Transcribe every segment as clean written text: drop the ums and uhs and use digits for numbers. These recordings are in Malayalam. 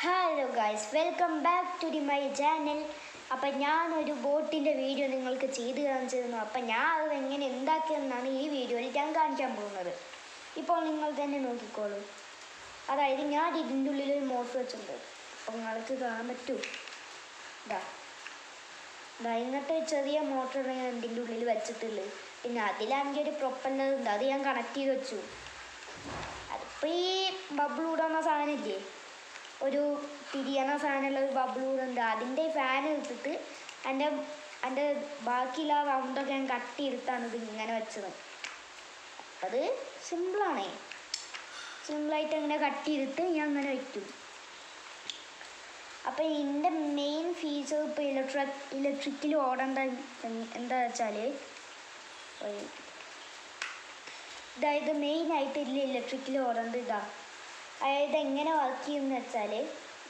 Hello guys, welcome back to my channel. അപ്പം ഞാനൊരു ബോട്ടിൻ്റെ വീഡിയോ നിങ്ങൾക്ക് ചെയ്ത് കാണിച്ചിരുന്നു. അപ്പം ഞാൻ അത് എങ്ങനെ ഉണ്ടാക്കിയെന്നാണ് ഈ വീഡിയോയിൽ ഞാൻ കാണിക്കാൻ പോകുന്നത്. ഇപ്പോൾ നിങ്ങൾ തന്നെ നോക്കിക്കോളൂ. അതായത് ഞാൻ ഇതിൻ്റെ ഉള്ളിൽ ഒരു മോട്ടർ വെച്ചിട്ടുണ്ട്. അപ്പം നിങ്ങൾക്ക് കാണാൻ പറ്റൂ. ഇങ്ങനത്തെ ചെറിയ മോട്ടറാണ് ഞാൻ ഇതിൻ്റെ ഉള്ളിൽ വെച്ചിട്ടുള്ളത്. പിന്നെ അതിലാണെങ്കിൽ ഒരു പ്രൊപ്പല്ലർ ഉണ്ട്, അത് ഞാൻ കണക്ട് ചെയ്ത് വെച്ചു. അതിപ്പോൾ ഈ ബബിൾ ഊടുന്ന സാധനമില്ലേ, ഒരു തിരിയണ സാധനമുള്ള ഒരു ബബിളൂടുണ്ട്, അതിൻ്റെ ഫാൻ എടുത്തിട്ട് എൻ്റെ ബാക്കിയുള്ള റൗണ്ടൊക്കെ ഞാൻ കട്ട് ചെയ്തിട്ടാണ് ഇത് ഇങ്ങനെ വെച്ചത്. അത് സിമ്പിളായിട്ട് അങ്ങനെ കട്ട് ചെയ്തിട്ട് ഞാൻ അങ്ങനെ വയ്ക്കും. അപ്പം ഇതിൻ്റെ മെയിൻ ഫീച്ചർ ഇപ്പോൾ ഇലക്ട്രിക്കിൽ ഓടേണ്ട എന്താ വെച്ചാൽ, ഇതായത് മെയിനായിട്ട് ഇതിൽ ഇലക്ട്രിക്കിൽ ഓടേണ്ടത് അതായത് എങ്ങനെ വർക്ക് ചെയ്യുമെന്ന് വെച്ചാൽ,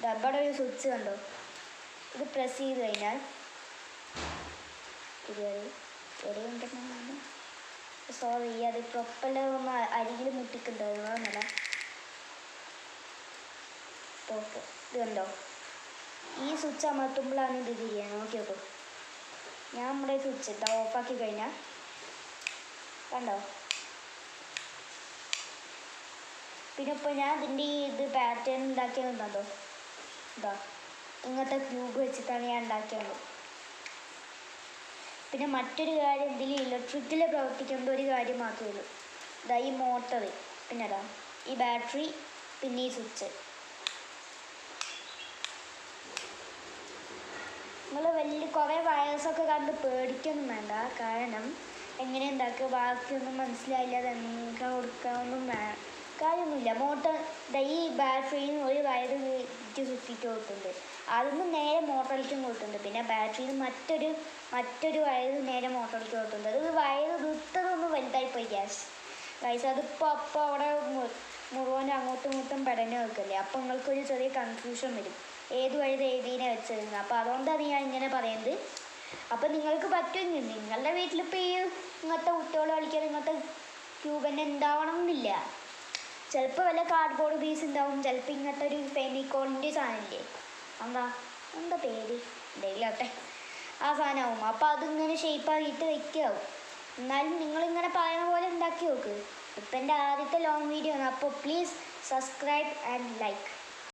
ഇവിടെ ഒരു സ്വിച്ച് കണ്ടോ, ഇത് പ്രസ് ചെയ്ത് കഴിഞ്ഞാൽ സോറി അത് പ്രൊപ്പല്ലർ ഒന്ന് അരികിൽ മുട്ടിക്കുന്നുണ്ടോ ഓക്കെ. ഇത് കണ്ടോ, ഈ സ്വിച്ച് അമർത്തുമ്പോഴാണ് ഇത് തിരിയാൻ. നോക്കി നോക്കൂ, ഞാൻ നമ്മുടെ സ്വിച്ച് ഓഫാക്കി കഴിഞ്ഞാൽ കണ്ടോ. പിന്നെ ഇപ്പോൾ ഞാൻ ഇതിൻ്റെ ഇത് പാറ്റേൺ ഉണ്ടാക്കിയതുണ്ടോ, ഇങ്ങനത്തെ ക്യൂബ് വെച്ചിട്ടാണ് ഞാൻ ഉണ്ടാക്കിയത്. പിന്നെ മറ്റൊരു കാര്യം, ഇതിൽ ഇലക്ട്രിക്കിൽ പ്രവർത്തിക്കേണ്ട ഒരു കാര്യം മാത്രമേ ഉള്ളൂ. ഈ മോട്ടർ, പിന്നെ ഈ ബാറ്ററി, പിന്നെ ഈ സ്വിച്ച്. നിങ്ങൾ കുറേ വയർസൊക്കെ കണ്ട് പേടിക്കൊന്നും വേണ്ട. കാരണം എങ്ങനെ ഉണ്ടാക്കുക ബാക്കിയൊന്നും മനസ്സിലായില്ല, അതെങ്ങനെ കൊടുക്കാനൊന്നും കാര്യമൊന്നുമില്ല. മോട്ടർ ഈ ബാറ്ററിയിൽ ഒരു വയർ സുറ്റിയിട്ട് കൊടുക്കുന്നുണ്ട്, അതിന് നേരെ മോട്ടറിലേക്കും കൊടുക്കുന്നുണ്ട്. പിന്നെ ബാറ്ററിയിൽ മറ്റൊരു വയർ നേരെ മോട്ടറിലേക്ക് കൊടുക്കുന്നുണ്ട്. അത് വയർ വിട്ടതൊന്നും വലുതായിപ്പോയി ഗൈസ്. അതിപ്പോൾ അവിടെ മുഴുവൻ അങ്ങോട്ടും ഇങ്ങോട്ടും പെടഞ്ഞു വെക്കല്ലേ. അപ്പോൾ നിങ്ങൾക്കൊരു ചെറിയ കൺഫ്യൂഷൻ വരും, ഏത് വഴി എഴുതിനെ വെച്ചിരുന്നത്. അപ്പോൾ അതുകൊണ്ടാണ് ഞാൻ ഇങ്ങനെ പറയുന്നത്. അപ്പോൾ നിങ്ങൾക്ക് പറ്റുമെങ്കിൽ നിങ്ങളുടെ വീട്ടിലിപ്പോൾ ഈ ഇങ്ങനത്തെ കുട്ടികൾ കളിക്കാൻ ഇങ്ങനത്തെ ക്യൂബ് തന്നെ ഉണ്ടാവണം എന്നില്ല. ചിലപ്പോൾ വല്ല കാർഡ്ബോർഡ് പീസ് ഉണ്ടാവും, ചിലപ്പോൾ ഇങ്ങനത്തെ ഒരു ഫെമിക്കോളിൻ്റെ സാധനമില്ലേ, എന്താ പേര് എന്തെങ്കിലാട്ടെ, ആ സാധനമാവും. അപ്പോൾ അതിങ്ങനെ ഷേപ്പാക്കിയിട്ട് വെക്കാവും. എന്നാലും നിങ്ങളിങ്ങനെ പറയുന്ന പോലെ ഉണ്ടാക്കി നോക്ക്. ഇപ്പം എൻ്റെ ആദ്യത്തെ ലോങ് വീഡിയോ ആണ്. അപ്പോൾ പ്ലീസ് സബ്സ്ക്രൈബ് ആൻഡ് ലൈക്ക്.